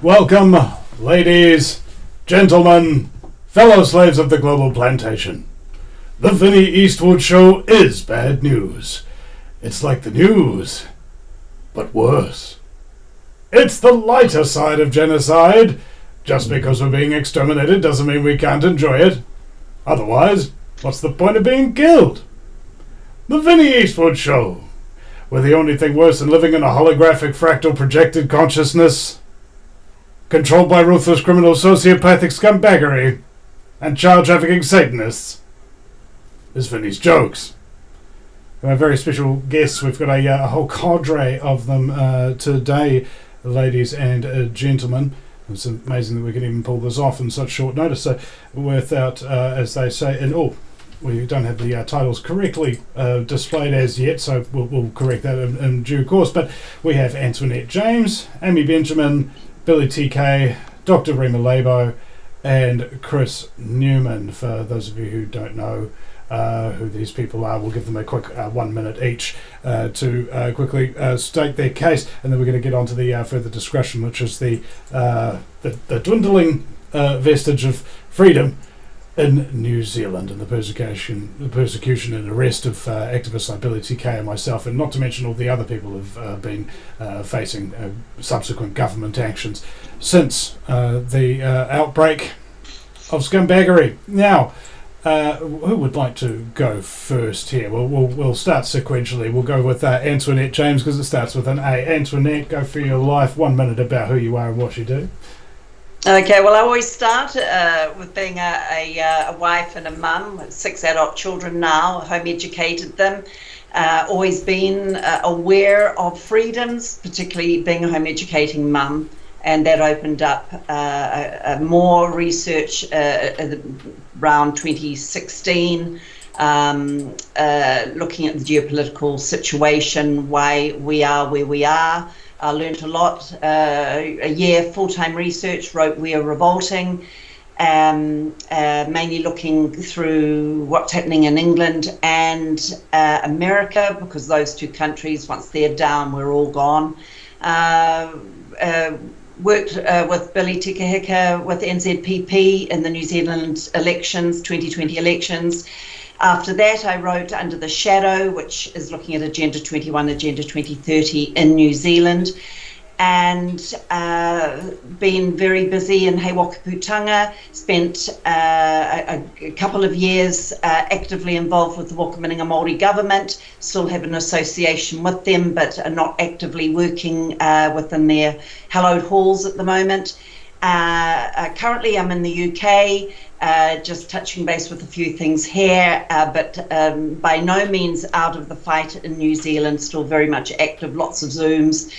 Welcome, ladies, gentlemen, fellow slaves of the global plantation. The Vinny Eastwood Show is bad news. It's like the news, but worse. It's the lighter side of genocide. Just because we're being exterminated doesn't mean we can't enjoy it. Otherwise, what's the point of being killed? The Vinny Eastwood Show, where the only thing worse than living in a holographic fractal projected consciousness controlled by ruthless criminal sociopathic scumbaggery and child trafficking Satanists is Vinny's jokes. Our very special guests, we've got a whole cadre of them today, ladies and gentlemen. It's amazing that we can even pull this off in such short notice. So without, as they say, we don't have the titles correctly displayed as yet, so we'll correct that in due course. But we have Antionette James, Amy Benjamin, Billy TK, Dr. Rima Laibow, and Chris Newman. For those of you who don't know who these people are, we'll give them a quick 1 minute each to quickly state their case, and then we're going to get on to the further discussion, which is the dwindling vestige of freedom in New Zealand and the persecution and arrest of activists like Billy TK and myself, and not to mention all the other people who've been facing subsequent government actions since the outbreak of scumbaggery. Now, who would like to go first here? We'll start sequentially. We'll go with Antionette James because it starts with an A. Antionette, go for your life. 1 minute about who you are and what you do. Okay, well, I always start with being a wife and a mum with 6 adult children now, home educated them, always been aware of freedoms, particularly being a home educating mum, and that opened up more research around 2016, looking at the geopolitical situation, why we are where we are. I learned a lot, a year full-time research, wrote We Are Revolting, mainly looking through what's happening in England and America, because those two countries, once they're down, we're all gone. Worked with Billy Tikahika with NZPP in the New Zealand elections, 2020 elections. After that, I wrote Under the Shadow, which is looking at Agenda 21, Agenda 2030 in New Zealand, and been very busy in Hei Wakaputanga, spent a couple of years actively involved with the Wakaminenga Māori government, still have an association with them, but are not actively working within their hallowed halls at the moment. Currently, I'm in the UK, just touching base with a few things here, but by no means out of the fight in New Zealand, still very much active, lots of Zooms.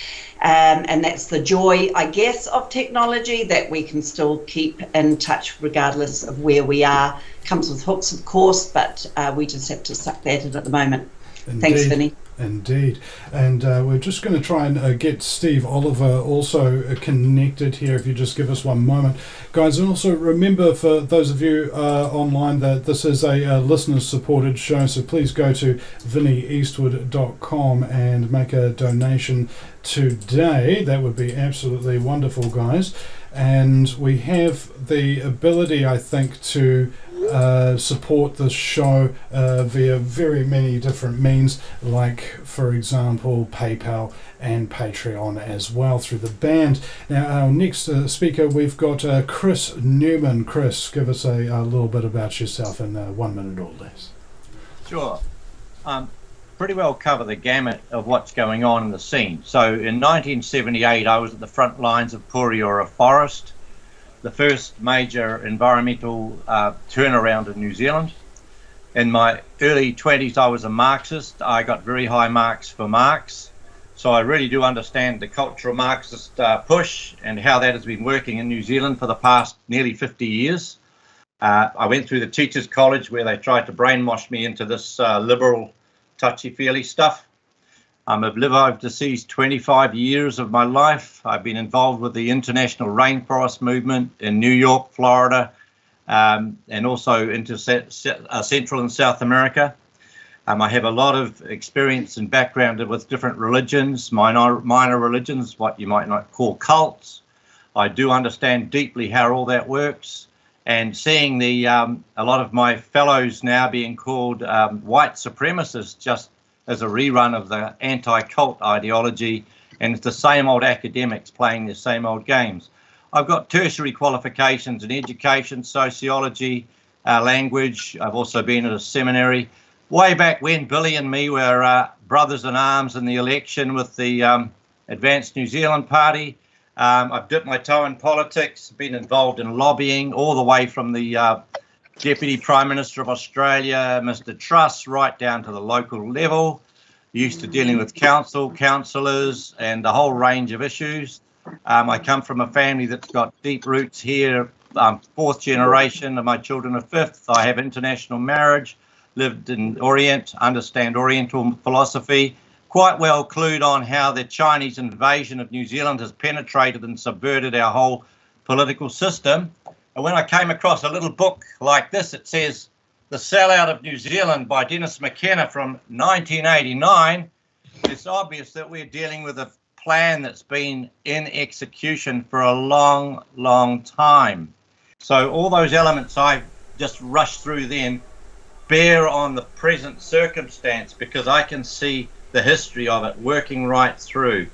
And that's the joy, I guess, of technology, that we can still keep in touch regardless of where we are. Comes with hooks, of course, but we just have to suck that in at the moment. Indeed. Thanks, Vinny. Indeed. And we're just going to try and get Steve Oliver also connected here, if you just give us 1 moment. Guys, and also remember, for those of you online, that this is a listener-supported show, so please go to vinnyeastwood.com and make a donation today. That would be absolutely wonderful, guys. And we have the ability, I think, to support this show via very many different means, like, for example, PayPal and Patreon as well through the band. Now, our next speaker, we've got Chris Newman. Chris, give us a little bit about yourself in 1 minute or less. Sure. Pretty well cover the gamut of what's going on in the scene. So in 1978, I was at the front lines of Puriora Forest, the first major environmental turnaround in New Zealand. In my early 20s, I was a Marxist. I got very high marks for Marx. So I really do understand the cultural Marxist push and how that has been working in New Zealand for the past nearly 50 years. I went through the Teachers College where they tried to brainwash me into this liberal touchy-feely stuff. I've lived overseas 25 years of my life. I've been involved with the international rainforest movement in New York, Florida, and also into Central and South America. I have a lot of experience and background with different religions, minor religions, what you might not call cults. I do understand deeply how all that works, and seeing a lot of my fellows now being called white supremacists just as a rerun of the anti-cult ideology, and it's the same old academics playing the same old games. I've got tertiary qualifications in education, sociology, language. I've also been at a seminary. Way back when Billy and me were brothers in arms in the election with the Advanced New Zealand Party. I've dipped my toe in politics, been involved in lobbying all the way from the Deputy Prime Minister of Australia, Mr. Truss, right down to the local level. Used to dealing with councillors, and a whole range of issues. I come from a family that's got deep roots here. Fourth generation, and my children are fifth. I have international marriage. Lived in Orient, understand Oriental philosophy, quite well clued on how the Chinese invasion of New Zealand has penetrated and subverted our whole political system. And when I came across a little book like this, it says The Sellout of New Zealand by Dennis McKenna from 1989, it's obvious that we're dealing with a plan that's been in execution for a long, long time. So all those elements I just rushed through then bear on the present circumstance, because I can see the history of it working right through.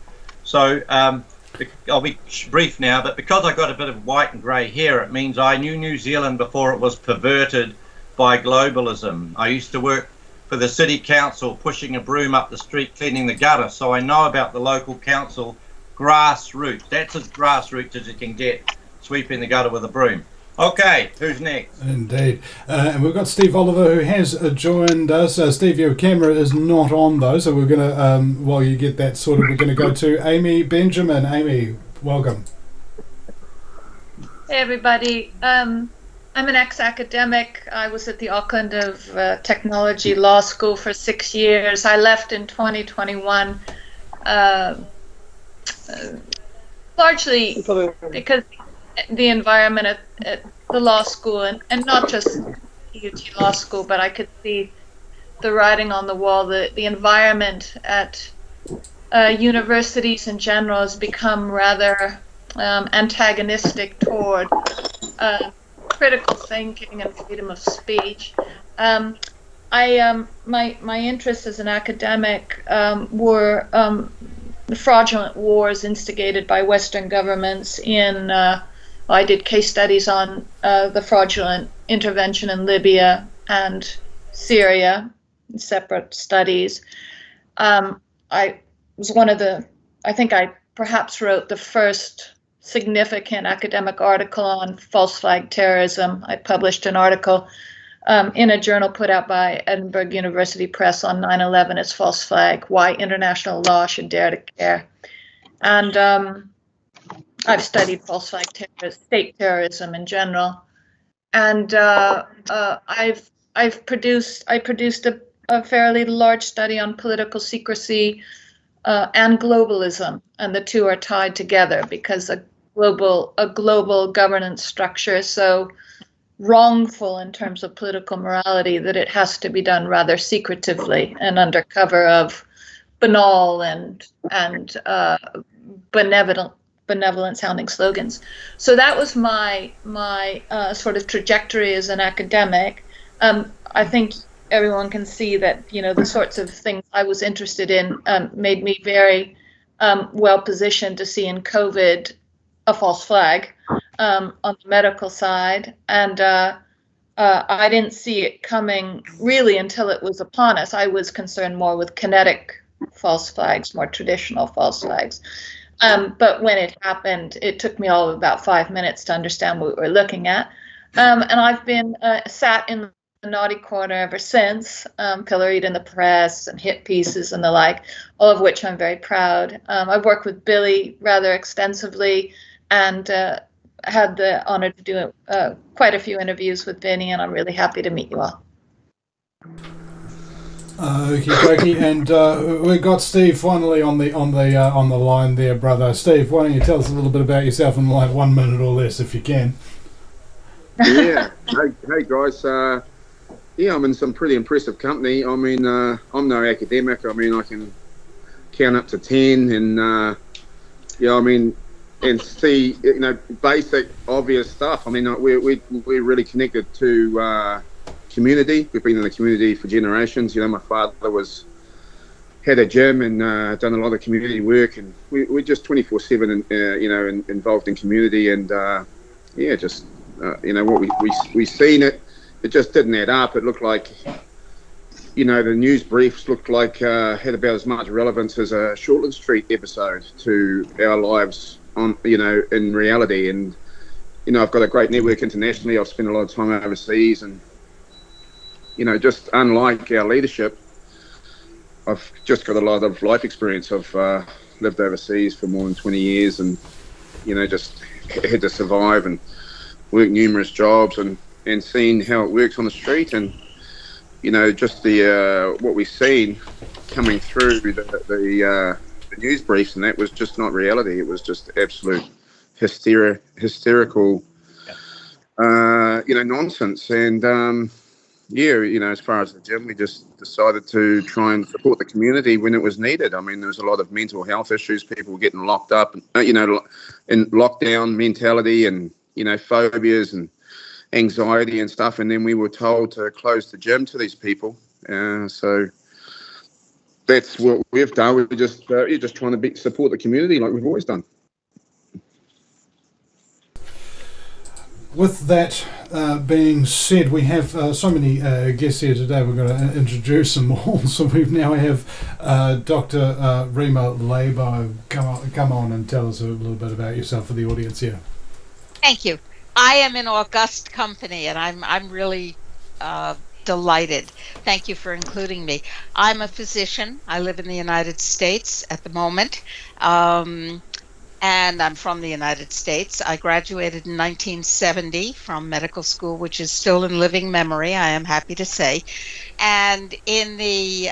So I'll be brief now, but because I got a bit of white and grey hair, it means I knew New Zealand before it was perverted by globalism. I used to work for the city council, pushing a broom up the street, cleaning the gutter, so I know about the local council grassroots. That's as grassroots as you can get, sweeping the gutter with a broom. Okay, who's next? Indeed. And we've got Steve Oliver, who has joined us. Steve, your camera is not on, though, so we're going to, while you get that sorted, we're going to go to Amy Benjamin. Amy, welcome. Hey, everybody. I'm an ex-academic. I was at the Auckland of Technology Law School for 6 years. I left in 2021, largely because the environment at the law school, and not just UT Law School, but I could see the writing on the wall. The environment at universities in general has become rather antagonistic toward critical thinking and freedom of speech. My interests as an academic were the fraudulent wars instigated by Western governments in I did case studies on the fraudulent intervention in Libya and Syria, separate studies. I was I think I perhaps wrote the first significant academic article on false flag terrorism. I published an article in a journal put out by Edinburgh University Press on 9/11 as false flag, why international law should dare to care. And I've studied false flag state terrorism in general, and I produced a fairly large study on political secrecy and globalism, and the two are tied together because a global governance structure is so wrongful in terms of political morality that it has to be done rather secretively and under cover of banal and benevolent sounding slogans. So that was my sort of trajectory as an academic. I think everyone can see that, the sorts of things I was interested in made me very well positioned to see in COVID a false flag on the medical side. And I didn't see it coming really until it was upon us. I was concerned more with kinetic false flags, more traditional false flags. But when it happened, it took me all of about 5 minutes to understand what we were looking at. And I've been sat in the naughty corner ever since, pilloried in the press and hit pieces and the like, all of which I'm very proud. I've worked with Billy rather extensively and had the honor to do quite a few interviews with Vinny, and I'm really happy to meet you all. Okie dokie, and we got Steve finally on the line there, brother. Steve, why don't you tell us a little bit about yourself in like 1 minute or less, if you can? Yeah. Hey guys. Yeah, I'm in some pretty impressive company. I mean, I'm no academic. I mean, I can count up to 10, and yeah, I mean, and see, basic, obvious stuff. I mean, we're really connected to community. We've been in the community for generations. My father had a gym and done a lot of community work, and we're just 24/7, involved in community, and yeah, just what we seen it just didn't add up. It looked like, the news briefs looked like had about as much relevance as a Shortland Street episode to our lives in reality. And I've got a great network internationally. I've spent a lot of time overseas, and just unlike our leadership, I've just got a lot of life experience. I've lived overseas for more than 20 years, and just had to survive and work numerous jobs, and seen how it works on the street, and just the what we've seen coming through the news briefs, and that was just not reality. It was just absolute hysterical nonsense. And as far as the gym, we just decided to try and support the community when it was needed. I mean, there was a lot of mental health issues. People were getting locked up, and in lockdown mentality, and phobias and anxiety and stuff, and then we were told to close the gym to these people. So that's what we've done. We're just trying to support the community like we've always done. With that being said, we have so many guests here today. We're going to introduce them all. So we now have Dr. Rima Laibow. Come on and tell us a little bit about yourself for the audience here. Thank you. I am in august company, and I'm really delighted. Thank you for including me. I'm a physician. I live in the United States at the moment, and I'm from the United States. I graduated in 1970 from medical school, which is still in living memory, I am happy to say. And in the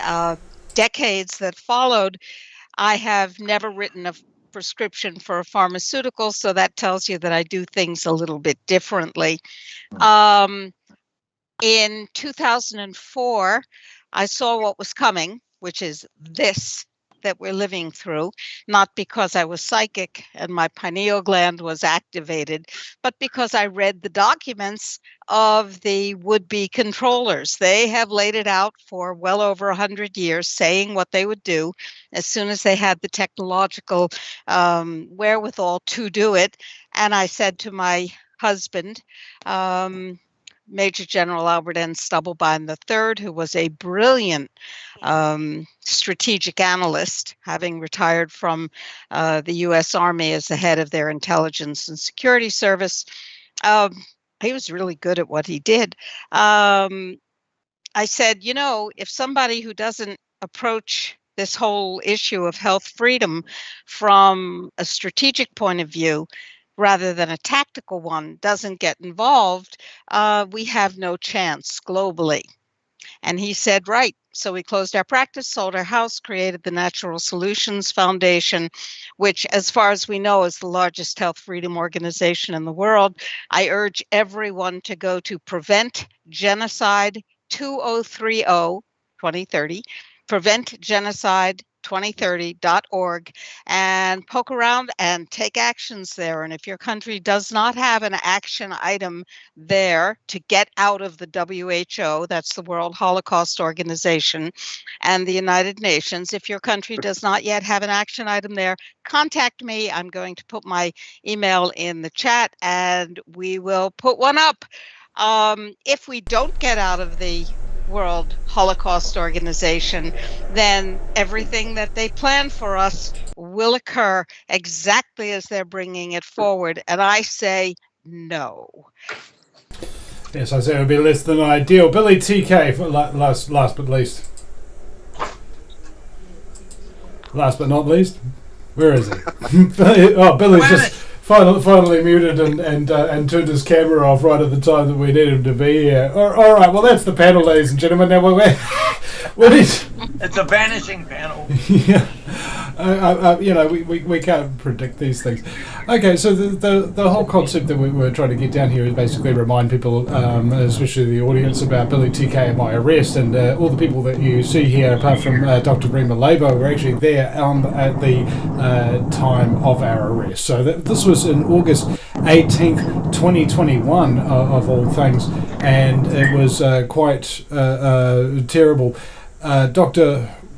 decades that followed, I have never written a prescription for a pharmaceutical, so that tells you that I do things a little bit differently. In 2004, I saw what was coming, which is this that we're living through, not because I was psychic and my pineal gland was activated, but because I read the documents of the would-be controllers. They have laid it out for well over 100 years, saying what they would do as soon as they had the technological wherewithal to do it. And I said to my husband, Major General Albert N. Stubblebine III, who was a brilliant strategic analyst, having retired from the U.S. Army as the head of their intelligence and security service. He was really good at what he did. I said, if somebody who doesn't approach this whole issue of health freedom from a strategic point of view, rather than a tactical one, doesn't get involved, we have no chance globally. And he said, right. So we closed our practice, sold our house, created the Natural Solutions Foundation, which, as far as we know, is the largest health freedom organization in the world. I urge everyone to go to Prevent Genocide 2030, preventgenocide2030.org, and poke around and take actions there. And if your country does not have an action item there to get out of the WHO, that's the World Holocaust Organization, and the United Nations, if your country does not yet have an action item there, contact me. I'm going to put my email in the chat, and we will put one up. If we don't get out of the World Holocaust Organization, then everything that they plan for us will occur exactly as they're bringing it forward. And I say no. Yes, I say it would be less than ideal. Billy TK, for last but least. Last but not least. Where is he? Billy's just finally muted and turned his camera off right at the time that we need him to be here. All right, well, that's the panel, ladies and gentlemen. Now it's a vanishing panel. Yeah. We can't predict these things. Okay, so the whole concept that we're trying to get down here is basically remind people, especially the audience, about Billy TK and my arrest, and all the people that you see here, apart from Dr. Rima Laibow, were actually there at the time of our arrest. So this was in August 18th, 2021, of all things, and it was quite terrible.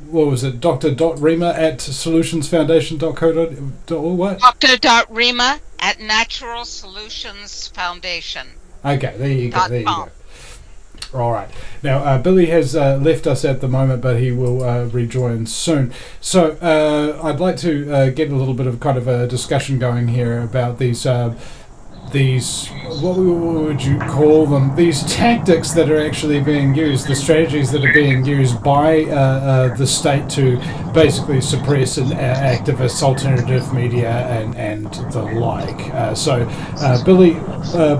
What was it? Dr.Rima at solutionsfoundation.co.org. What? Dr.Rima at Natural Solutions Foundation. Okay, there you go. All right. Now, Billy has left us at the moment, but he will rejoin soon. So I'd like to get a little bit of kind of a discussion going here about these what would you call them? These tactics that are actually being used, the strategies that are being used by the state to basically suppress activists, alternative media, and the like. So, Billy,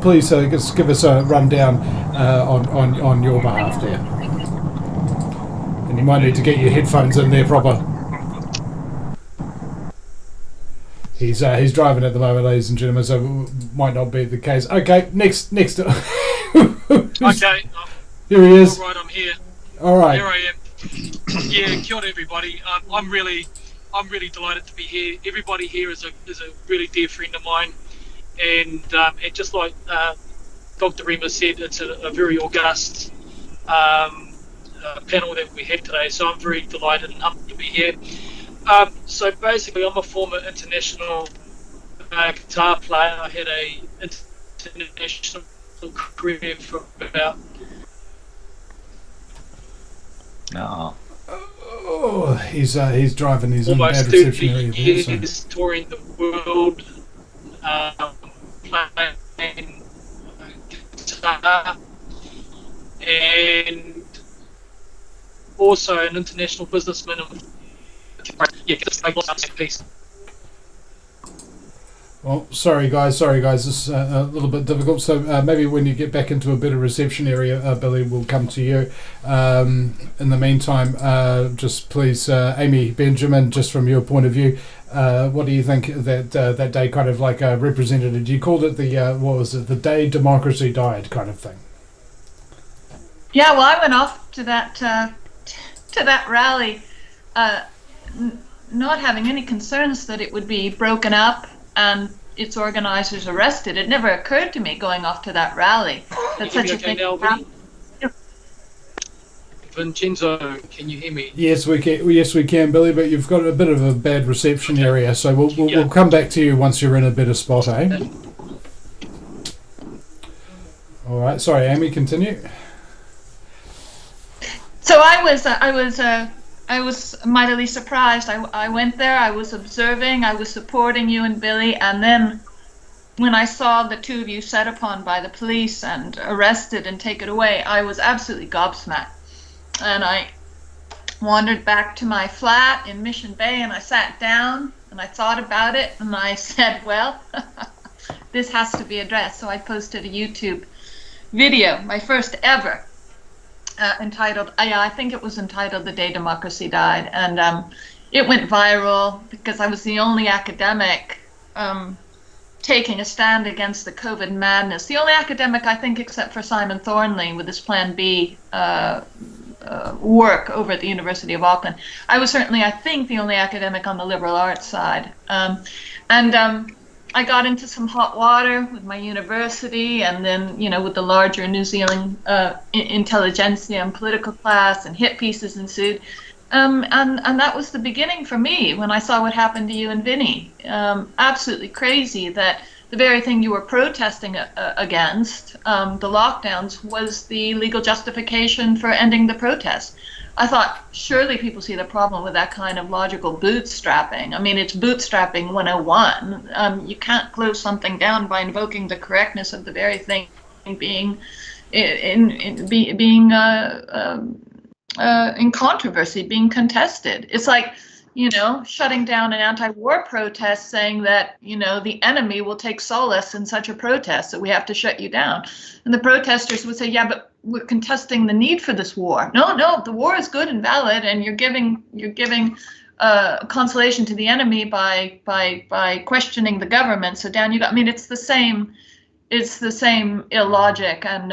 please just give us a rundown on your behalf there. And you might need to get your headphones in there proper. He's driving at the moment, ladies and gentlemen, so might not be the case. Okay, next. Okay. Here he is. All right, I'm here. All right. Here I am. Yeah, kia ora everybody. I'm really delighted to be here. Everybody here is a really dear friend of mine, and just like Dr. Rima said, it's a very august panel that we have today. So I'm very delighted and humbled to be here. So basically, I'm a former international guitar player. I had a international career for about. No. Oh, he's driving his own almost bad 30 reception area there. years touring the world, playing guitar, and also an international businessman. Yeah, just make lots of peace. Well, sorry guys, this is a little bit difficult. So maybe when you get back into a better reception area, Billy will come to you. In the meantime, just please, Amy Benjamin, just from your point of view, what do you think that day kind of like represented? You called it the day democracy died kind of thing. Yeah, well, I went off to that rally, not having any concerns that it would be broken up and its organizers arrested. It never occurred to me going off to that rally that such a thing happened. Vincenzo, can you hear me? Yes, we can, Billy. But you've got a bit of a bad reception area, so we'll come back to you once you're in a better spot, eh? All right. Sorry, Amy. Continue. So I was mightily surprised. I went there, I was observing, I was supporting you and Billy, and then when I saw the two of you set upon by the police and arrested and taken away, I was absolutely gobsmacked. And I wandered back to my flat in Mission Bay and I sat down and I thought about it and I said, well, this has to be addressed. So I posted a YouTube video, my first ever, entitled, I think it was entitled "The Day Democracy Died," and it went viral because I was the only academic taking a stand against the COVID madness. The only academic, I think, except for Simon Thornley with his Plan B work over at the University of Auckland. I was certainly, I think, the only academic on the liberal arts side. I got into some hot water with my university, and then, with the larger New Zealand intelligentsia and political class, and hit pieces ensued. And that was the beginning for me when I saw what happened to you and Vinny. Absolutely crazy that the very thing you were protesting against, the lockdowns, was the legal justification for ending the protest. I thought, surely people see the problem with that kind of logical bootstrapping. I mean, it's bootstrapping 101. You can't close something down by invoking the correctness of the very thing being in controversy, being contested. It's like, shutting down an anti-war protest, saying that, the enemy will take solace in such a protest, that we have to shut you down. And the protesters would say, yeah, but we're contesting the need for this war. No, the war is good and valid, and you're giving consolation to the enemy by questioning the government. So down you go. I mean, it's the same illogic, and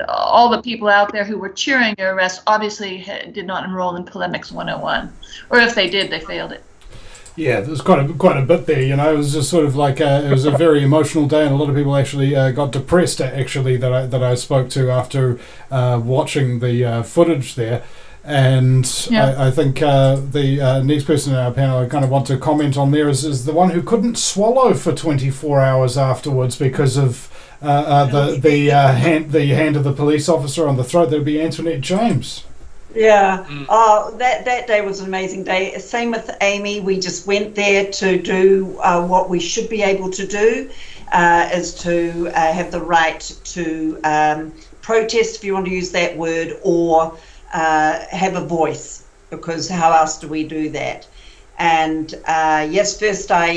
all the people out there who were cheering your arrest obviously did not enroll in Polemics 101, or if they did, they failed it. Yeah, there's quite a bit there. It was just sort of like it was a very emotional day, and a lot of people actually got depressed. Actually, that I spoke to after watching the footage there. And I think the next person in our panel I kind of want to comment on there is the one who couldn't swallow for 24 hours afterwards because of the hand of the police officer on the throat. That would be Antionette James. Yeah. Oh, that day was an amazing day. Same with Amy. We just went there to do what we should be able to do, is to have the right to protest, if you want to use that word, or have a voice, because how else do we do that? And yes, first I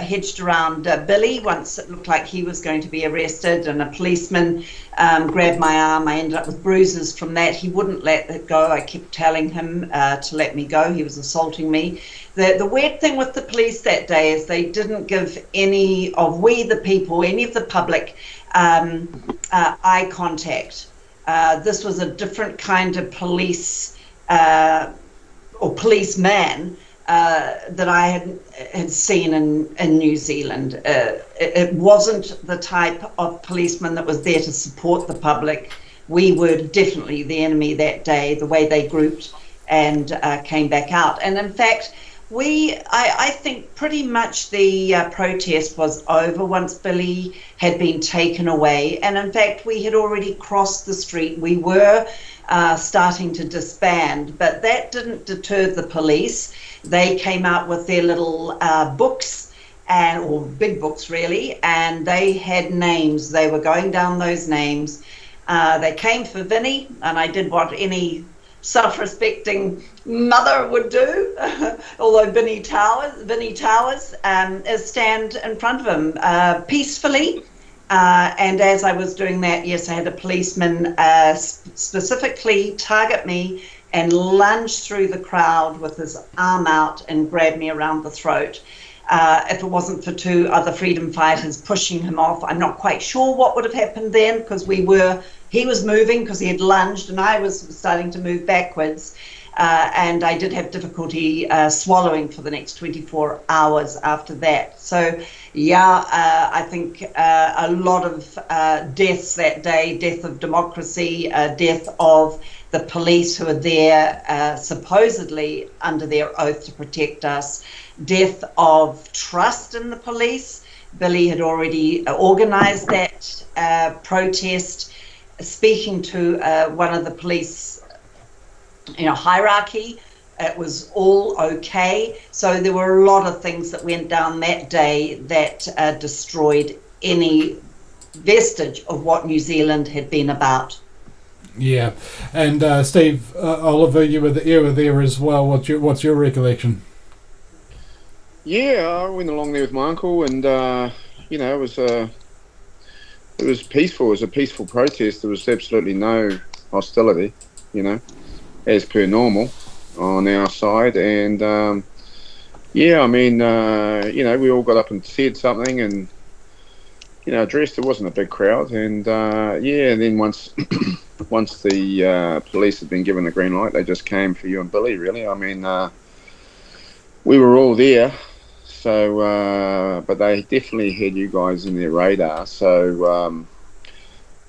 hedged around Billy once it looked like he was going to be arrested, and a policeman grabbed my arm. I ended up with bruises from that. He wouldn't let it go. I kept telling him to let me go. He was assaulting me. The weird thing with the police that day is they didn't give any of the public eye contact. This was a different kind of police or policeman that I had seen in New Zealand. It wasn't the type of policeman that was there to support the public. We were definitely the enemy that day, the way they grouped and came back out. And in fact, I think pretty much the protest was over once Billy had been taken away. And in fact, we had already crossed the street. We were starting to disband, but that didn't deter the police. They came out with their little books, or big books really, and they had names. They were going down those names. They came for Vinny, and I did what any self-respecting mother would do, although Vinny Towers is stand in front of him peacefully. And as I was doing that, yes, I had a policeman specifically target me and lunge through the crowd with his arm out and grab me around the throat. If it wasn't for two other freedom fighters pushing him off, I'm not quite sure what would have happened then, because he was moving because he had lunged, and I was starting to move backwards. And I did have difficulty swallowing for the next 24 hours after that. So, yeah, I think a lot of deaths that day, death of democracy, death of the police who are there supposedly under their oath to protect us, death of trust in the police. Billy had already organized that protest, speaking to one of the police hierarchy. It was all okay. So there were a lot of things that went down that day that destroyed any vestige of what New Zealand had been about. Yeah, and Steve, Oliver, you were there as well. What's your recollection? Yeah, I went along there with my uncle, and it was peaceful. It was a peaceful protest. There was absolutely no hostility, as per normal on our side. And we all got up and said something, and addressed. It wasn't a big crowd, and and then once the police had been given the green light, they just came for you and Billy, really. I mean, we were all there, so but they definitely had you guys in their radar. So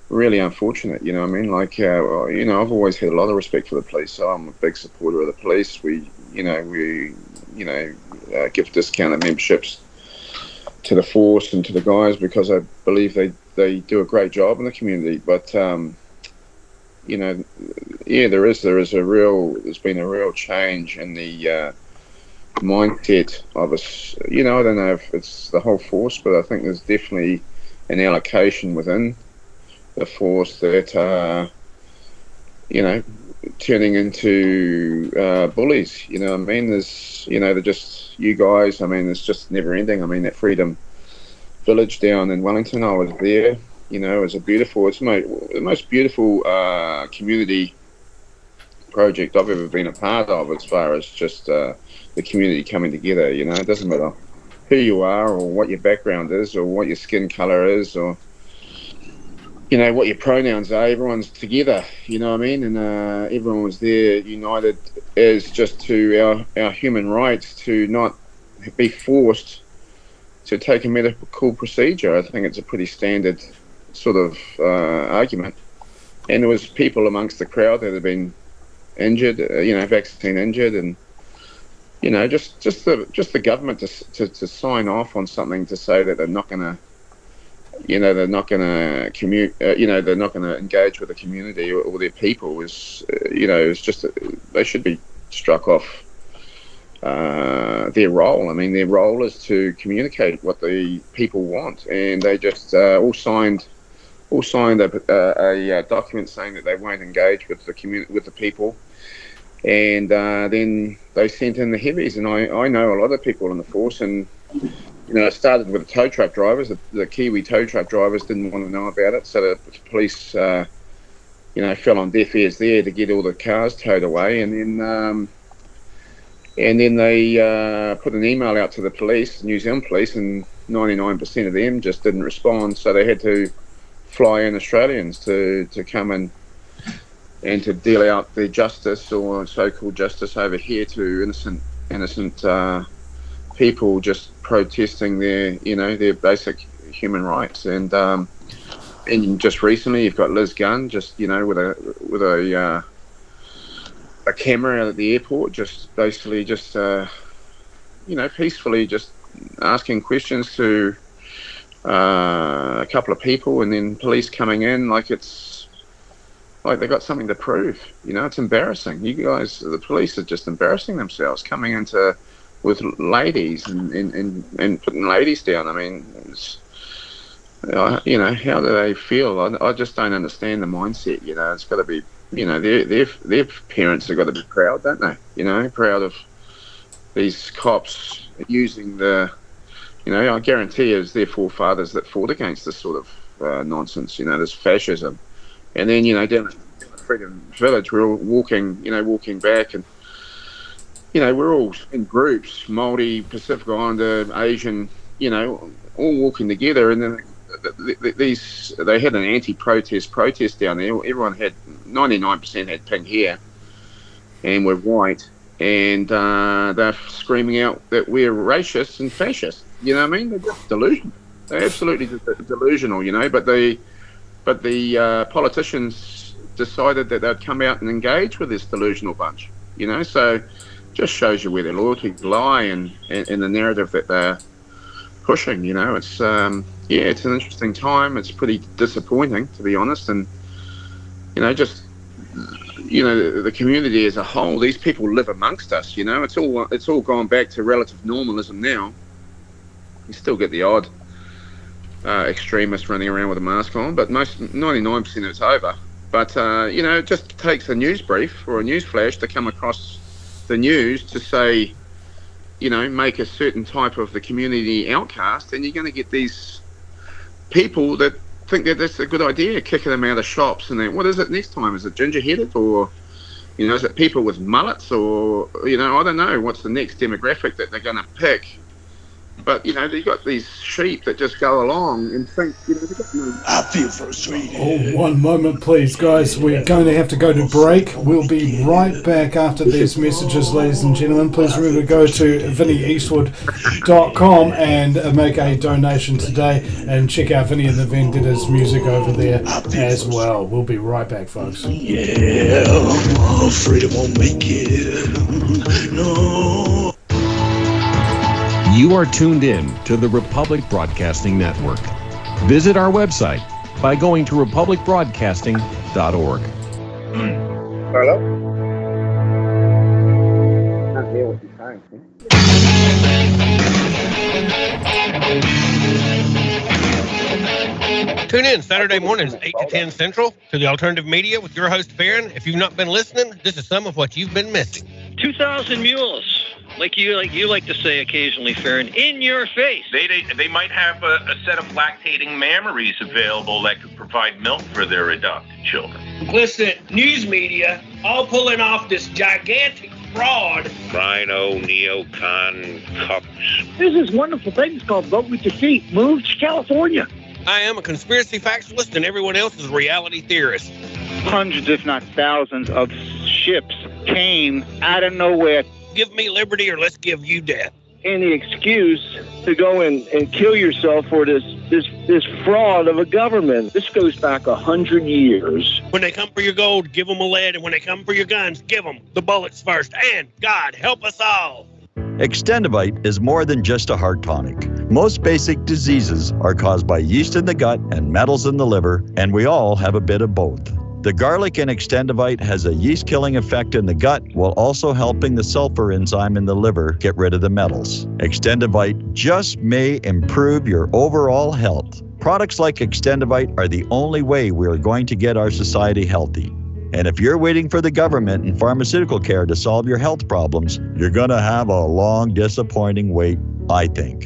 really unfortunate, I've always had a lot of respect for the police, so I'm a big supporter of the police. We give discounted memberships to the force and to the guys because I believe they do a great job in the community. But there's been a real change in the mindset of us. I don't know if it's the whole force, but I think there's definitely an allocation within the force that turning into bullies. You know what I mean? There's, they're just you guys. I mean, it's just never ending. I mean, that Freedom Village down in Wellington, I was there. It's the most beautiful community project I've ever been a part of, as far as just the community coming together. It doesn't matter who you are or what your background is or what your skin color is or what your pronouns are. Everyone's together, you know what I mean? And everyone was there united as just to our human rights to not be forced to take a medical procedure. I think it's a pretty standard sort of argument. And there was people amongst the crowd that had been injured, vaccine injured, and just the government to sign off on something to say that they're not going to, they're not going to commute, they're not going to engage with the community or their people is, it's just they should be struck off their role. I mean, their role is to communicate what the people want, and they just all signed a document saying that they won't engage with the community, with the people. And then they sent in the heavies, and I know a lot of people in the force, and it started with the tow truck drivers. The Kiwi tow truck drivers didn't want to know about it, so the police, fell on deaf ears there to get all the cars towed away, and then they put an email out to the police, New Zealand police, and 99% of them just didn't respond, so they had to fly in Australians to come in and to deal out the justice or so-called justice over here to innocent people just protesting their basic human rights. And just recently you've got Liz Gunn just with a camera out at the airport, just basically just peacefully just asking questions to a couple of people, and then police coming in like it's like they got something to prove. It's embarrassing. You guys, the police are just embarrassing themselves, coming into with ladies and putting ladies down. I mean, how do they feel? I just don't understand the mindset. It's got to be, their parents have got to be proud, don't they? Proud of these cops using the, I guarantee it was their forefathers that fought against this sort of nonsense, this fascism. And then, down at Freedom Village, we're all walking back, and, we're all in groups, Māori, Pacific Islander, Asian, all walking together. And then they had an protest down there. Everyone 99% had pink hair and were white. And they're screaming out that we're racist and fascist. You know what I mean? They're just delusional. They're absolutely delusional, But the politicians decided that they'd come out and engage with this delusional bunch, So just shows you where their loyalties lie and the narrative that they're pushing. It's it's an interesting time. It's pretty disappointing, to be honest, and the community as a whole. These people live amongst us. It's all gone back to relative normalism now. You still get the odd extremists running around with a mask on, but 99% of it's over. But it just takes a news brief or a news flash to come across the news to say, make a certain type of the community outcast, and you're going to get these people that think that that's a good idea, kicking them out of shops. And then what is it next time? Is it ginger-headed, or is it people with mullets, or I don't know what's the next demographic that they're going to pick. But you've got these sheep that just go along and think, they've got no... I feel frustrated. Oh, one moment, please, guys. We're going to have to go to break. We'll be right back after these messages, ladies and gentlemen. Please remember to go to vinnyeastwood.com and make a donation today, and check out Vinny and the Vendettas music over there as well. We'll be right back, folks. Yeah, freedom won't make it. No. You are tuned in to the Republic Broadcasting Network. Visit our website by going to republicbroadcasting.org. Hello? I can't hear what you're saying. Tune in Saturday mornings, 8 to 10 Central, to the Alternative Media with your host, Farron. If you've not been listening, this is some of what you've been missing. 2,000 mules, like you like to say occasionally, Farron, in your face. They might have a set of lactating mammaries available that could provide milk for their adopted children. Complicit news media all pulling off this gigantic fraud. Rhino, neocon, cups. There's this wonderful thing called Vote With Your Feet. Move to California. I am a conspiracy factualist, and everyone else is a reality theorist. Hundreds, if not thousands, of ships came out of nowhere. Give me liberty or let's give you death. Any excuse to go and kill yourself for this fraud of a government. This goes back 100 years. When they come for your gold, give them a lead, and when they come for your guns, give them the bullets first. And God help us all. Extendivite is more than just a heart tonic. Most basic diseases are caused by yeast in the gut and metals in the liver, and we all have a bit of both. The garlic in Extendivite has a yeast-killing effect in the gut while also helping the sulfur enzyme in the liver get rid of the metals. Extendivite just may improve your overall health. Products like Extendivite are the only way we are going to get our society healthy. And if you're waiting for the government and pharmaceutical care to solve your health problems, you're going to have a long, disappointing wait, I think.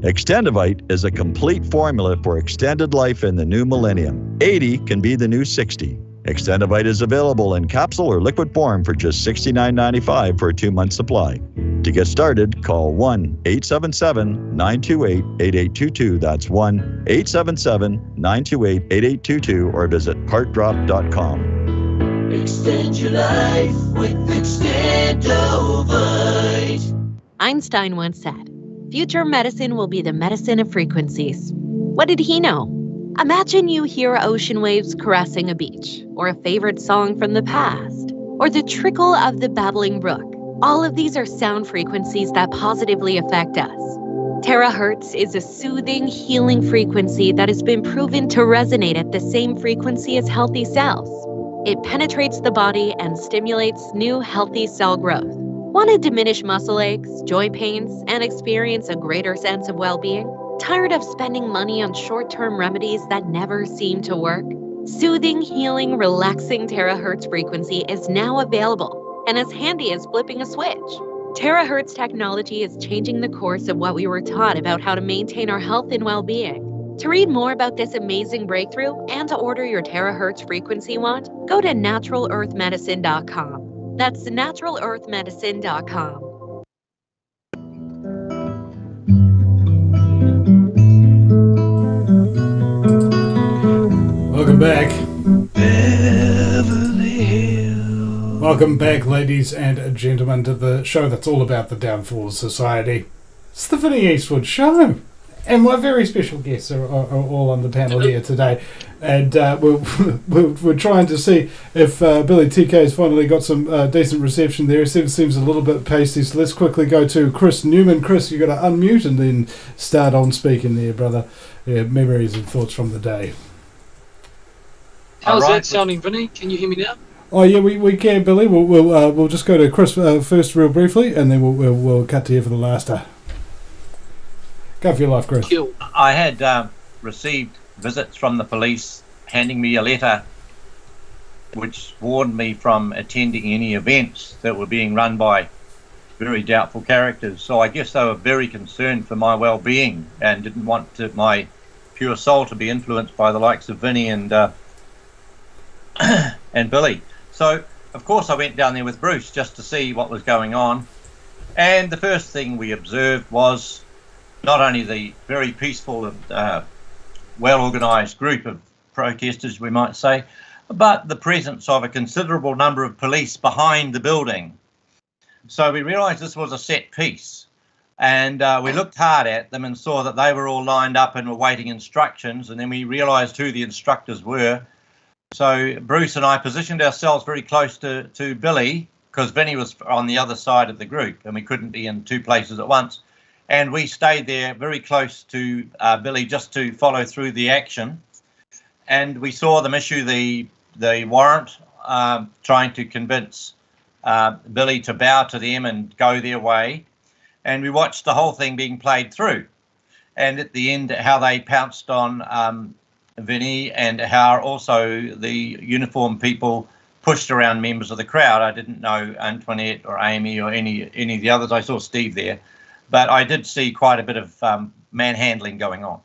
Extendivite is a complete formula for extended life in the new millennium. 80 can be the new 60. Extendivite is available in capsule or liquid form for just $69.95 for a 2-month supply. To get started, call 1-877-928-8822. That's 1-877-928-8822 or visit heartdrop.com. Extend your life with Extendivite. Einstein once said, "Future medicine will be the medicine of frequencies." What did he know? Imagine you hear ocean waves caressing a beach, or a favorite song from the past, or the trickle of the babbling brook. All of these are sound frequencies that positively affect us. Terahertz is a soothing, healing frequency that has been proven to resonate at the same frequency as healthy cells. It penetrates the body and stimulates new healthy cell growth. Want to diminish muscle aches, joint pains, and experience a greater sense of well-being? Tired of spending money on short-term remedies that never seem to work? Soothing, healing, relaxing terahertz frequency is now available and as handy as flipping a switch. Terahertz technology is changing the course of what we were taught about how to maintain our health and well-being. To read more about this amazing breakthrough and to order your terahertz frequency wand, go to naturalearthmedicine.com. That's naturalearthmedicine.com. Welcome back. Welcome back, ladies and gentlemen, to the show that's all about the downfall of society. It's the Vinny Eastwood Show. And my very special guests are all on the panel here today. And we're trying to see if Billy TK's finally got some decent reception there. It seems a little bit pasty, so let's quickly go to Chris Newman. Chris, you've got to unmute and then start on speaking there, brother. Yeah, memories and thoughts from the day. How's that sounding, Vinny? Can you hear me now? Oh yeah, we can, Billy. We'll just go to Chris first, real briefly, and then we'll cut to you for the last. Go for your life, Chris. I had received visits from the police handing me a letter which warned me from attending any events that were being run by very doubtful characters. So I guess they were very concerned for my well-being and didn't want my pure soul to be influenced by the likes of Vinny and Billy. So, of course, I went down there with Bruce just to see what was going on. And the first thing we observed was not only the very peaceful and well-organised group of protesters, we might say, but the presence of a considerable number of police behind the building. So we realised this was a set piece. And we looked hard at them and saw that they were all lined up and were waiting instructions. And then we realised who the instructors were. So Bruce and I positioned ourselves very close to Billy, because Vinny was on the other side of the group and we couldn't be in two places at once. And we stayed there very close to Billy just to follow through the action. And we saw them issue the warrant, trying to convince Billy to bow to them and go their way. And we watched the whole thing being played through. And at the end, how they pounced on Vinny, and how also the uniformed people pushed around members of the crowd. I didn't know Antionette or Amy or any of the others. I saw Steve there, but I did see quite a bit of manhandling going on.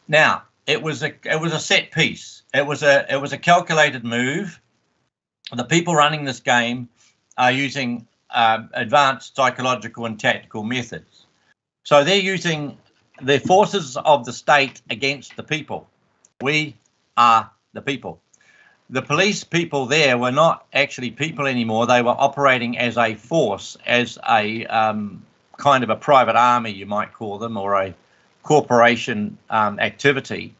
Now, it was a set piece. It was a calculated move. The people running this game are using advanced psychological and tactical methods. So they're using the forces of the state against the people. We are the people. The police people there were not actually people anymore. They were operating as a force, as a kind of a private army, you might call them, or a corporation activity,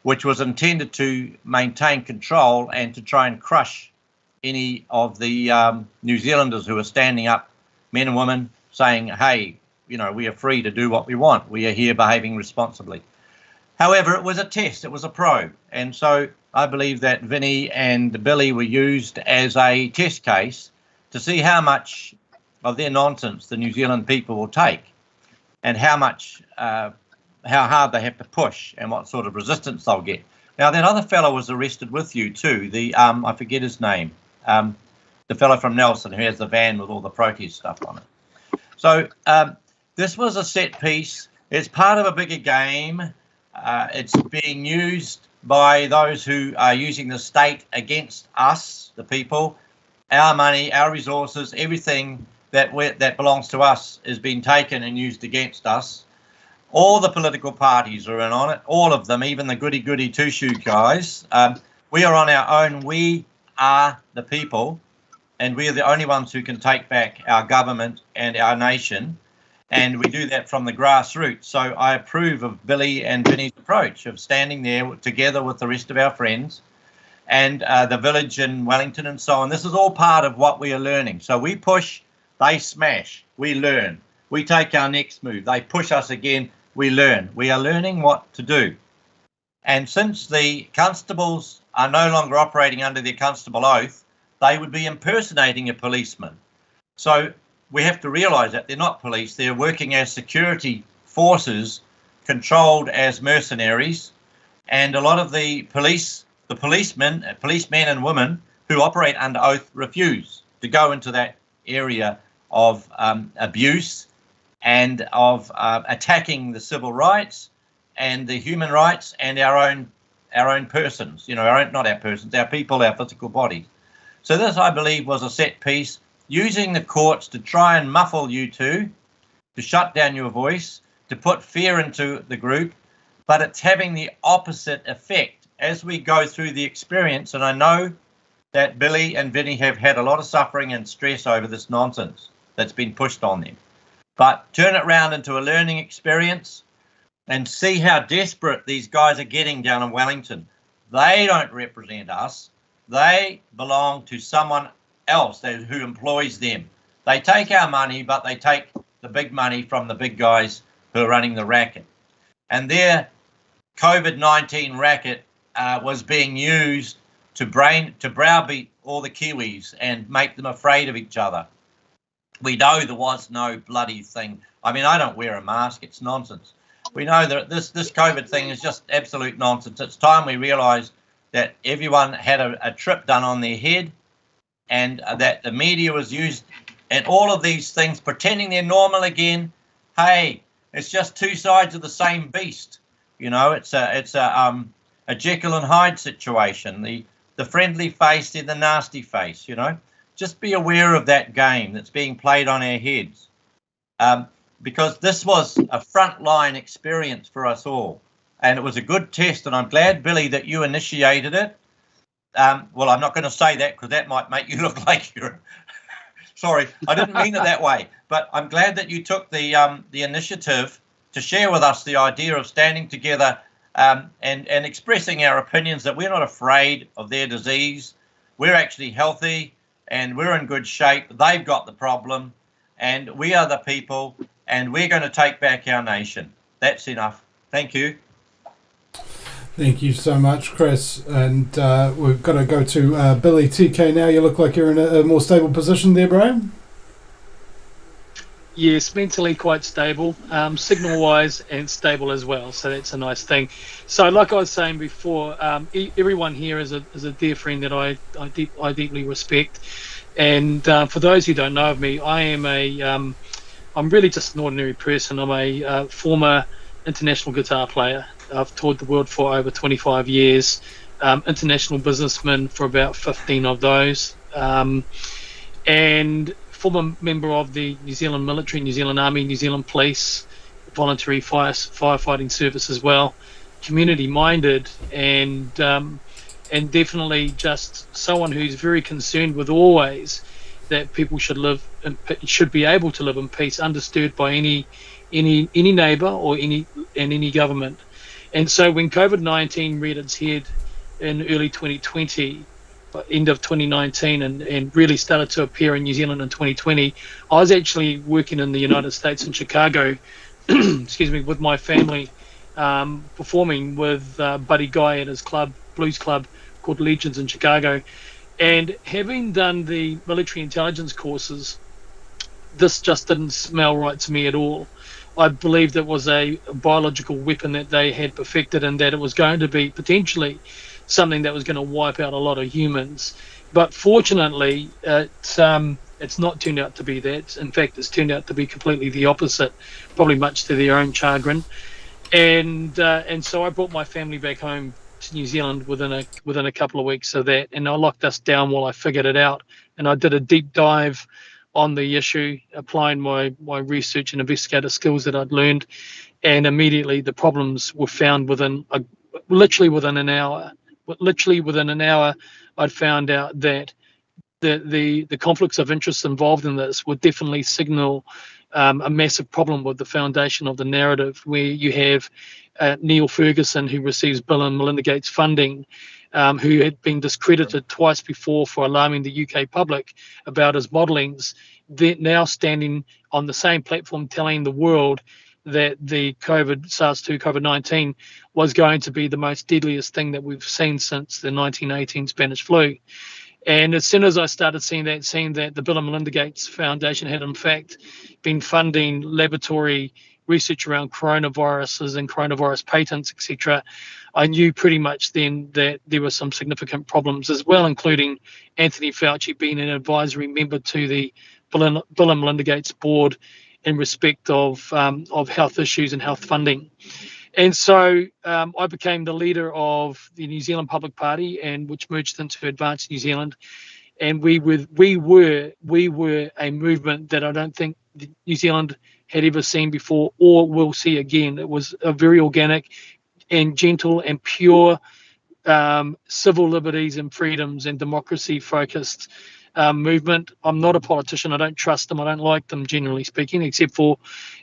which was intended to maintain control and to try and crush any of the New Zealanders who are standing up, men and women, saying, hey, you know, we are free to do what we want. We are here behaving responsibly. However, it was a test. It was a probe. And so I believe that Vinny and Billy were used as a test case to see how much of their nonsense the New Zealand people will take, and how hard they have to push and what sort of resistance they'll get. Now, that other fellow was arrested with you too. The I forget his name. The fellow from Nelson who has the van with all the protest stuff on it. So this was a set piece. It's part of a bigger game. It's being used by those who are using the state against us, the people. Our money, our resources, everything that belongs to us is being taken and used against us. All the political parties are in on it, all of them, even the goody-goody two-shoe guys. We are on our own. We are the people, and we are the only ones who can take back our government and our nation, and we do that from the grassroots. So I approve of Billy and Vinny's approach of standing there together with the rest of our friends and the village in Wellington and so on. This is all part of what we are learning. So we push, they smash, we learn. We take our next move, they push us again, we learn. We are learning what to do. And since the constables are no longer operating under their constable oath, they would be impersonating a policeman. So we have to realise that they're not police, they're working as security forces controlled as mercenaries. And a lot of the policemen and women who operate under oath refuse to go into that area of abuse and of attacking the civil rights and the human rights and our own persons, not our persons, our people, our physical bodies. So this, I believe, was a set piece, using the courts to try and muffle you two, to shut down your voice, to put fear into the group, but it's having the opposite effect as we go through the experience. And I know that Billy and Vinny have had a lot of suffering and stress over this nonsense that's been pushed on them. But turn it around into a learning experience and see how desperate these guys are getting down in Wellington. They don't represent us. They belong to someone else who employs them. They take our money, but they take the big money from the big guys who are running the racket. And their COVID-19 racket was being used to browbeat all the Kiwis and make them afraid of each other. We know there was no bloody thing. I mean, I don't wear a mask. It's nonsense. We know that this COVID thing is just absolute nonsense. It's time we realised that everyone had a trip done on their head, and that the media was used and all of these things pretending they're normal again. Hey, it's just two sides of the same beast. It's a Jekyll and Hyde situation. The friendly face and the nasty face. Just be aware of that game that's being played on our heads, because this was a frontline experience for us all, and it was a good test. And I'm glad, Billy, that you initiated it. Well, I'm not going to say that because that might make you look like you're. Sorry, I didn't mean it that way. But I'm glad that you took the initiative to share with us the idea of standing together and expressing our opinions, that we're not afraid of their disease. We're actually healthy and we're in good shape. They've got the problem, and we are the people, and we're going to take back our nation. That's enough. Thank you. Thank you so much, Chris. And we've got to go to Billy TK now. You look like you're in a more stable position there, bro. Yes, mentally quite stable, signal-wise and stable as well. So that's a nice thing. So, like I was saying before, everyone here is a dear friend that I deeply respect. And for those who don't know of me, I'm really just an ordinary person. I'm a former international guitar player. I've toured the world for over 25 years. International businessman for about 15 of those. And former member of the New Zealand military, New Zealand Army, New Zealand Police, voluntary firefighting service as well, community minded, and definitely just someone who's very concerned with always that people should be able to live in peace, undisturbed by any neighbour or any government. And so when COVID-19 reared its head in early 2020, end of 2019, and really started to appear in New Zealand in 2020, I was actually working in the United States in Chicago, excuse me, with my family, performing with Buddy Guy at his blues club called Legends in Chicago. And having done the military intelligence courses, this just didn't smell right to me at all. I believed it was a biological weapon that they had perfected, and that it was going to be potentially something that was going to wipe out a lot of humans. But fortunately, it's not turned out to be that. In fact, it's turned out to be completely the opposite, probably much to their own chagrin. And so I brought my family back home to New Zealand within a couple of weeks of that, and I locked us down while I figured it out. And I did a deep dive on the issue, applying my research and investigative skills that I'd learned, and immediately the problems were found literally within an hour. Literally within an hour, I'd found out that the conflicts of interest involved in this would definitely signal a massive problem with the foundation of the narrative, where you have Neil Ferguson, who receives Bill and Melinda Gates funding, who had been discredited twice before for alarming the UK public about his modellings, now standing on the same platform telling the world that the SARS-2 COVID-19 was going to be the most deadliest thing that we've seen since the 1918 Spanish flu. And as soon as I started seeing that the Bill and Melinda Gates Foundation had in fact been funding laboratory research around coronaviruses and coronavirus patents, etc., I knew pretty much then that there were some significant problems as well, including Anthony Fauci being an advisory member to the Bill and Melinda Gates board in respect of health issues and health funding. And so I became the leader of the New Zealand Public Party, and which merged into Advance New Zealand. And we were a movement that I don't think New Zealand had ever seen before or will see again. It was a very organic and gentle and pure civil liberties and freedoms and democracy focused movement. I'm not a politician. I don't trust them. I don't like them, generally speaking, except for,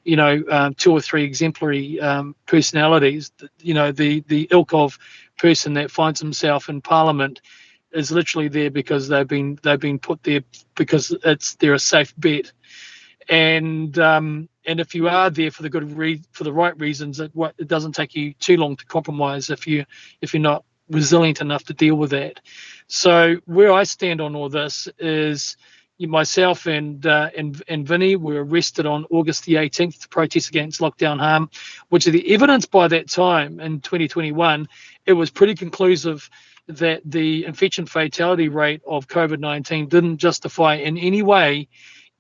two or three exemplary personalities. The ilk of person that finds himself in Parliament is literally there because they've been put there because they're a safe bet. And if you are there for the right reasons, it doesn't take you too long to compromise if you're not resilient enough to deal with that. So where I stand on all this is myself and Vinny were arrested on August the 18th to protest against lockdown harm, which is the evidence by that time in 2021. It was pretty conclusive that the infection fatality rate of COVID-19 didn't justify in any way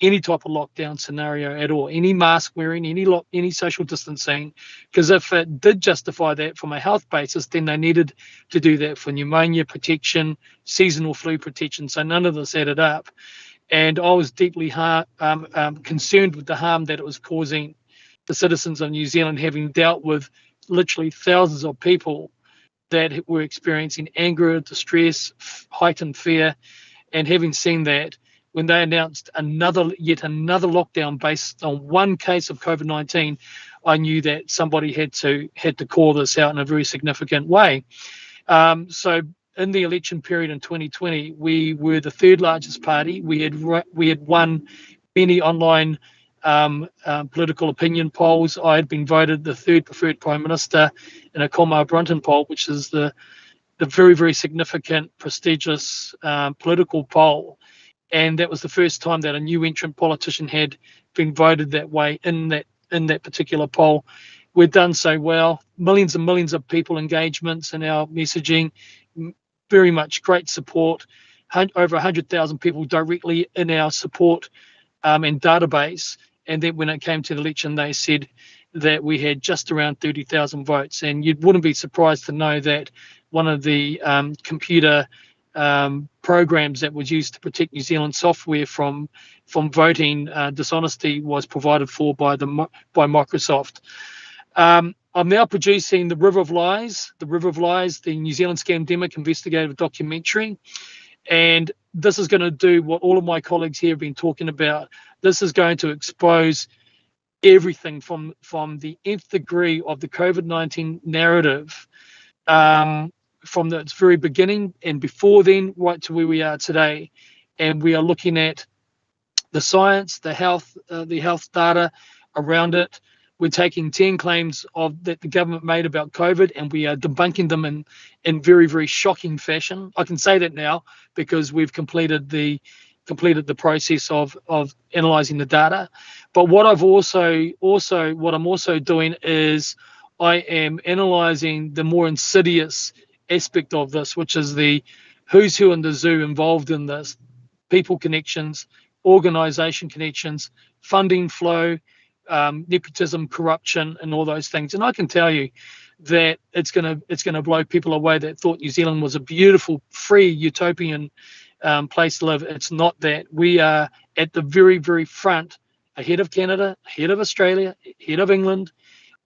any type of lockdown scenario at all, any mask wearing, any social distancing, because if it did justify that from a health basis, then they needed to do that for pneumonia protection, seasonal flu protection. So none of this added up. And I was deeply concerned with the harm that it was causing the citizens of New Zealand, having dealt with literally thousands of people that were experiencing anger, distress, heightened fear, and having seen that when they announced yet another lockdown based on one case of COVID-19, I knew that somebody had to call this out in a very significant way. So in the election period in 2020, we were the third largest party. We had won many online political opinion polls. I had been voted the third preferred prime minister in a Colmar Brunton poll, which is the very, very significant, prestigious political poll. and that was the first time that a new entrant politician had been voted that way in that particular poll. We've done so well. Millions and millions of people engagements in our messaging, very much great support. Over 100,000 people directly in our support and database. And then when it came to the election, they said that we had just around 30,000 votes. And you wouldn't be surprised to know that one of the computer programs that was used to protect New Zealand software from voting dishonesty was provided for by Microsoft. I'm now producing The River of Lies, the New Zealand Scamdemic investigative documentary. And this is going to do what all of my colleagues here have been talking about. This is going to expose everything from the nth degree of the COVID-19 narrative, from its very beginning and before then, right to where we are today. And we are looking at the science, the health data around it. We're taking 10 claims that the government made about COVID, and we are debunking them in very, very shocking fashion. I can say that now because we've completed the process of analysing the data. But what I'm also doing is I am analysing the more insidious aspect of this, which is the who's who in the zoo involved in this, people connections, organisation connections, funding flow, nepotism, corruption, and all those things. And I can tell you that it's gonna blow people away that thought New Zealand was a beautiful, free, utopian place to live. It's not that. We are at the very, very front, ahead of Canada, ahead of Australia, ahead of England.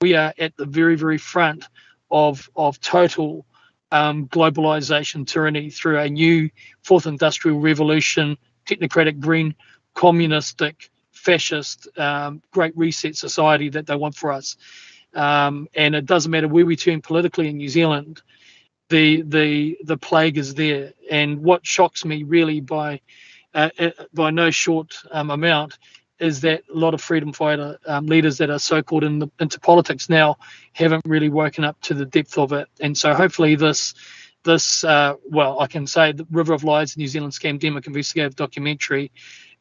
We are at the very, very front of total globalization tyranny through a new fourth industrial revolution, technocratic, green, communistic, fascist, great reset society that they want for us. And it doesn't matter where we turn politically in New Zealand, the plague is there. And what shocks me really by no short amount is that a lot of freedom fighter leaders that are so-called into politics now haven't really woken up to the depth of it. And so hopefully this I can say the River of Lies, New Zealand Scamdemic investigative documentary,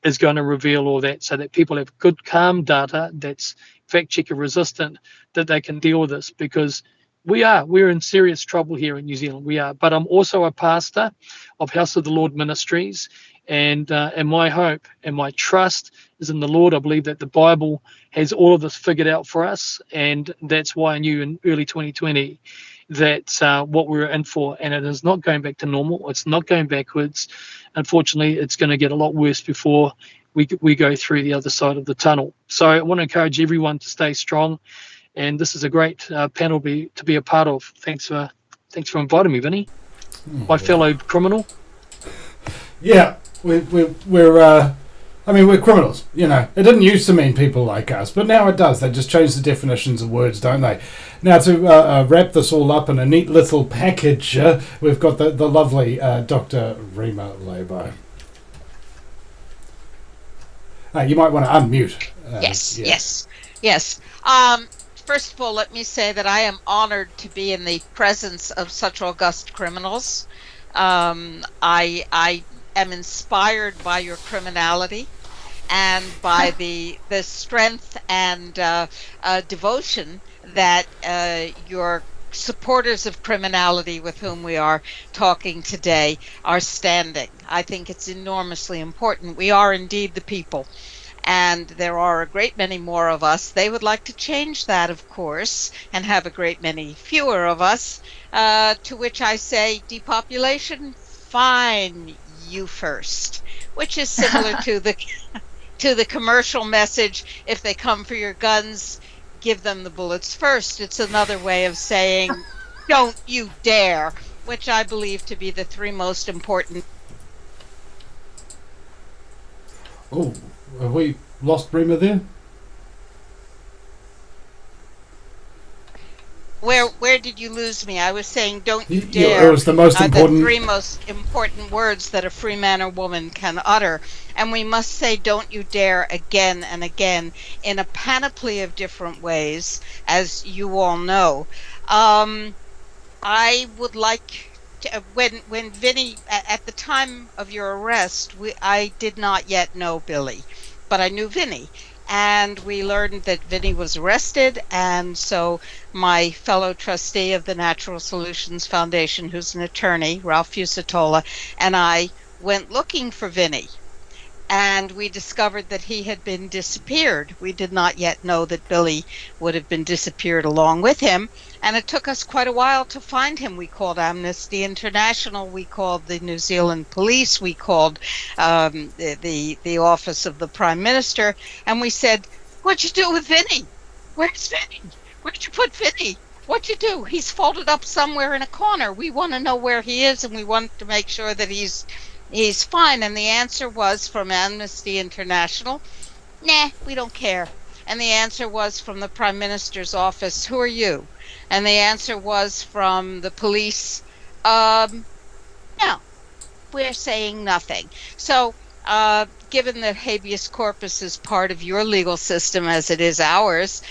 is going to reveal all that so that people have good, calm data that's fact-checker resistant, that they can deal with this, because we're in serious trouble here in New Zealand. We are. But I'm also a pastor of House of the Lord Ministries, and my hope and my trust is in the Lord. I believe that the Bible has all of this figured out for us, and that's why I knew in early 2020 that what we were in for, and it is not going back to normal. It's not going backwards. Unfortunately, it's going to get a lot worse before we go through the other side of the tunnel. So I want to encourage everyone to stay strong, and this is a great panel to be a part of. Thanks for inviting me, Vinny, my fellow criminal. Yeah, we're criminals, you know. It didn't used to mean people like us, but now it does. They just change the definitions of words, don't they? Now, to wrap this all up in a neat little package, we've got the lovely Dr. Rima Laibow. You might want to unmute. Yes. First of all, let me say that I am honored to be in the presence of such august criminals. I am inspired by your criminality and by the strength and devotion that your supporters of criminality with whom we are talking today are standing. I think it's enormously important. We are indeed the people, and there are a great many more of us. They would like to change that, of course, and have a great many fewer of us, to which I say, depopulation, fine, you first, which is similar to the commercial message, if they come for your guns, give them the bullets first. It's another way of saying, don't you dare, which I believe to be the three most important. Oh, have we lost Rima there? Where did you lose me? I was saying, don't you dare. Yeah, it was the most important. The three most important words that a free man or woman can utter. And we must say, don't you dare, again and again, in a panoply of different ways, as you all know. I would like when Vinny, at the time of your arrest, I did not yet know Billy, but I knew Vinny. And we learned that Vinny was arrested. And so my fellow trustee of the Natural Solutions Foundation, who's an attorney, Ralph Fusatola, and I went looking for Vinny. And we discovered that he had been disappeared. We did not yet know that Billy would have been disappeared along with him. And it took us quite a while to find him. We called Amnesty International. We called the New Zealand police. We called the office of the Prime Minister. And we said, "What'd you do with Vinny? Where's Vinny? Where'd you put Vinny? What'd you do? He's folded up somewhere in a corner. We want to know where he is, and we want to make sure that he's fine." And the answer was from Amnesty International, "Nah, we don't care." And the answer was from the Prime Minister's office, "Who are you?" And the answer was from the police, "No, we're saying nothing." So, given that habeas corpus is part of your legal system as it is ours,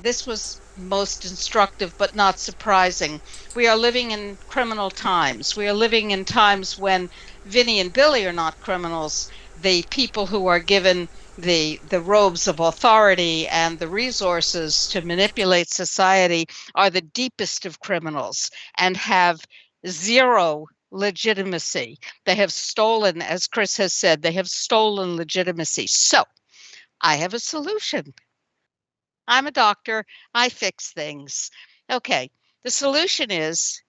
this was most instructive but not surprising. We are living in criminal times. We are living in times when Vinny and Billy are not criminals. The people who are given the robes of authority and the resources to manipulate society are the deepest of criminals and have zero legitimacy. They have stolen, as Chris has said, they have stolen legitimacy. So I have a solution. I'm a doctor. I fix things. Okay. The solution is,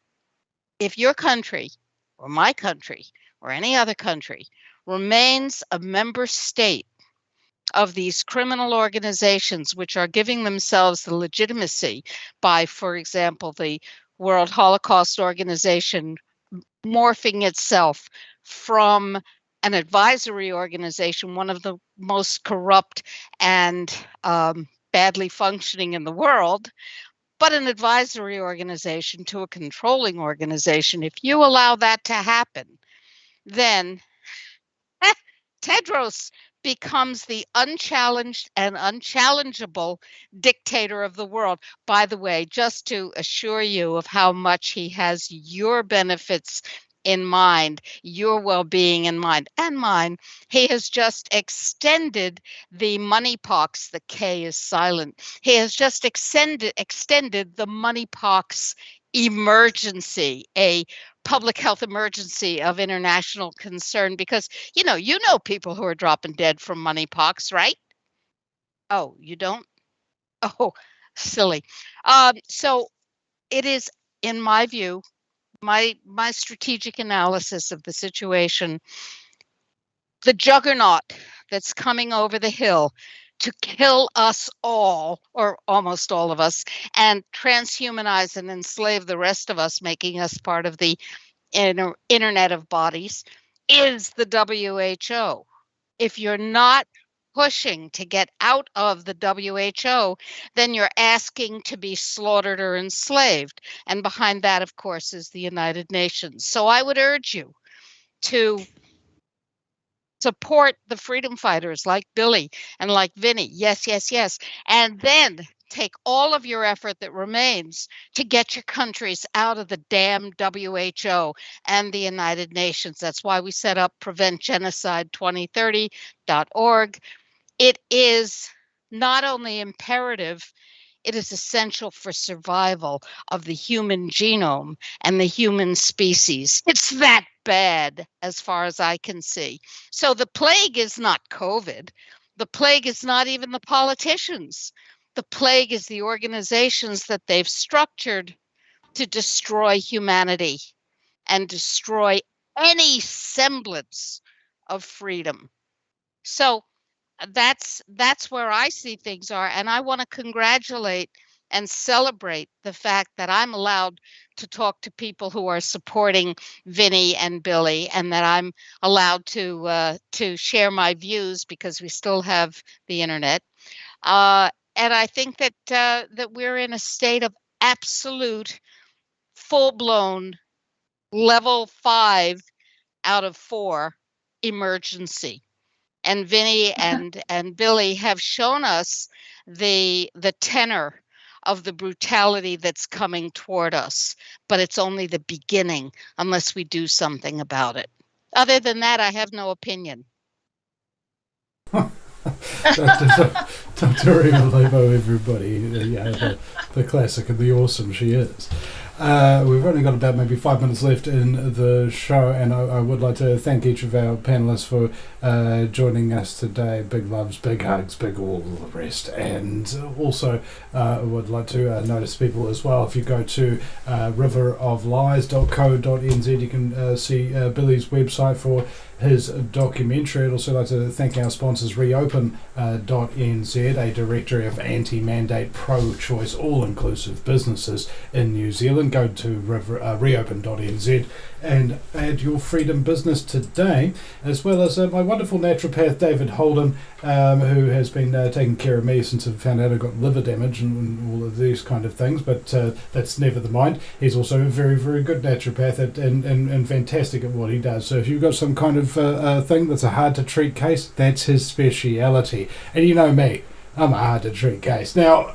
if your country or my country or any other country remains a member state of these criminal organizations, which are giving themselves the legitimacy by, for example, the World Holocaust Organization morphing itself from an advisory organization, one of the most corrupt and badly functioning in the world, but an advisory organization to a controlling organization. If you allow that to happen, then Tedros becomes the unchallenged and unchallengeable dictator of the world. By the way, just to assure you of how much he has your benefits in mind, your well-being in mind, and mine, he has just extended the moneypox. The K is silent. He has just extended the moneypox emergency, a public health emergency of international concern, because you know people who are dropping dead from moneypox, right? Oh, you don't? Oh, silly. So it is, in my view, my strategic analysis of the situation, the juggernaut that's coming over the hill to kill us all, or almost all of us, and transhumanize and enslave the rest of us, making us part of the internet of bodies, is the WHO. If you're not pushing to get out of the WHO, then you're asking to be slaughtered or enslaved. And behind that, of course, is the United Nations. So I would urge you to support the freedom fighters like Billy and like Vinny. Yes, yes, yes. And then take all of your effort that remains to get your countries out of the damn WHO and the United Nations. That's why we set up PreventGenocide2030.org. It is not only imperative, it is essential for survival of the human genome and the human species. It's that bad as far as I can see. So the plague is not COVID. The plague is not even the politicians. The plague is the organizations that they've structured to destroy humanity and destroy any semblance of freedom. So that's where I see things are, and I want to congratulate and celebrate the fact that I'm allowed to talk to people who are supporting Vinny and Billy, and that I'm allowed to share my views because we still have the internet. And I think that that we're in a state of absolute, full-blown level 5 out of 4 emergency. And Vinny and Billy have shown us the tenor of the brutality that's coming toward us, but it's only the beginning unless we do something about it. Other than that, I have no opinion. Dr. Rima Laibow, everybody. The classic and the awesome she is. We've only got about maybe 5 minutes left in the show, and I would like to thank each of our panelists for joining us today. Big loves, big hugs, big all the rest. And also I would like to notice people as well. If you go to riveroflies.co.nz, you can see Billy's website for his documentary. I'd also like to thank our sponsors, reopen.nz, a directory of anti-mandate, pro-choice, all-inclusive businesses in New Zealand. Go to reopen.nz and add your freedom business today, as well as my wonderful naturopath David Holden, who has been taking care of me since I found out I got liver damage and all of these kind of things, but that's never the mind. He's also a very, very good naturopath and fantastic at what he does. So if you've got some kind of thing that's a hard to treat case, that's his speciality. And you know me, I'm a hard to treat case. Now,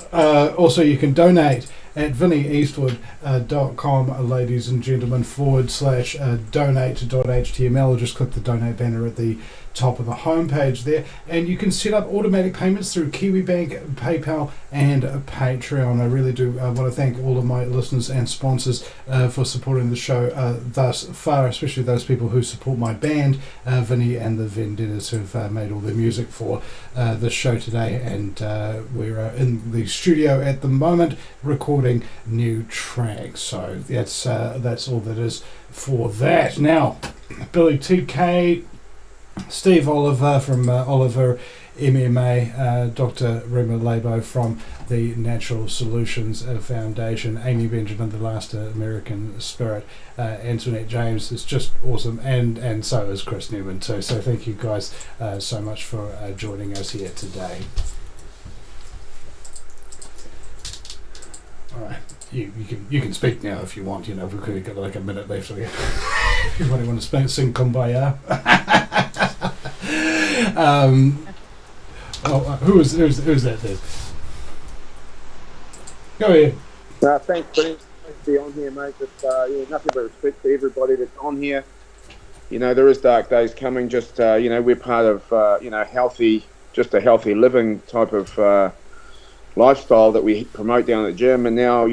also you can donate at vinnyeastwood.com, ladies and gentlemen, /donate.html, or just click the donate banner at the top of the homepage there, and you can set up automatic payments through KiwiBank, PayPal and Patreon. I really do want to thank all of my listeners and sponsors for supporting the show thus far, especially those people who support my band, Vinny and the Vendettas, who've made all the music for the show today, and we're in the studio at the moment recording new tracks. So that's all that is for that. Now, Billy TK, Steve Oliver from Oliver MMA, Dr. Rima Laibow from the Natural Solutions Foundation, Amy Benjamin, the Last American Spirit, Antionette James is just awesome, and so is Chris Newman too. So thank you guys so much for joining us here today. All right. You can speak now if you want. You know, we've got like a minute left. So if you want to sing Kumbaya. Who's that then? Go ahead. Thanks, Vinny. Nice to be on here, mate. Just nothing but respect to everybody that's on here. You know, there is dark days coming. Just we're part of healthy living type of lifestyle that we promote down at the gym, and now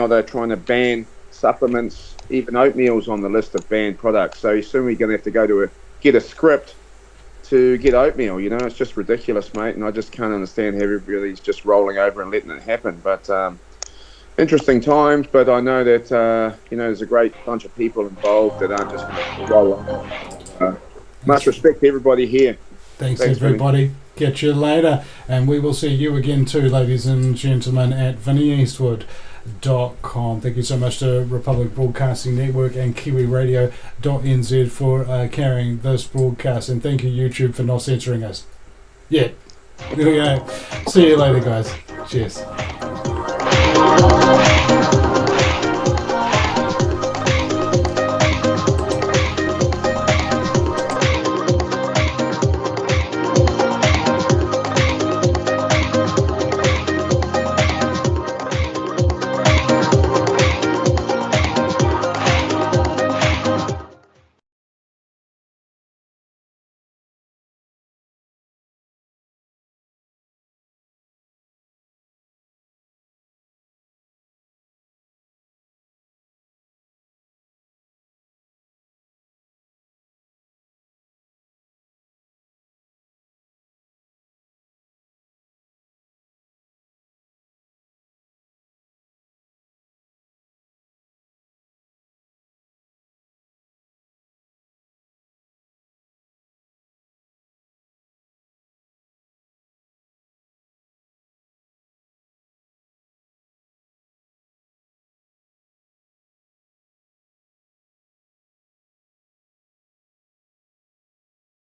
they're trying to ban supplements, even oatmeal's on the list of banned products. So soon we're going to have to go to get a script to get oatmeal. You know, it's just ridiculous, mate, and I just can't understand how everybody's just rolling over and letting it happen. But interesting times, but I know that there's a great bunch of people involved that aren't just going to roll on. Much respect to everybody here. Thanks everybody. Catch you later, and we will see you again too, ladies and gentlemen, at VinnyEastwood.com. Thank you so much to Republic Broadcasting Network and KiwiRadio.nz for carrying this broadcast, and thank you YouTube for not censoring us. Yeah, there we go. See you later, guys. Cheers.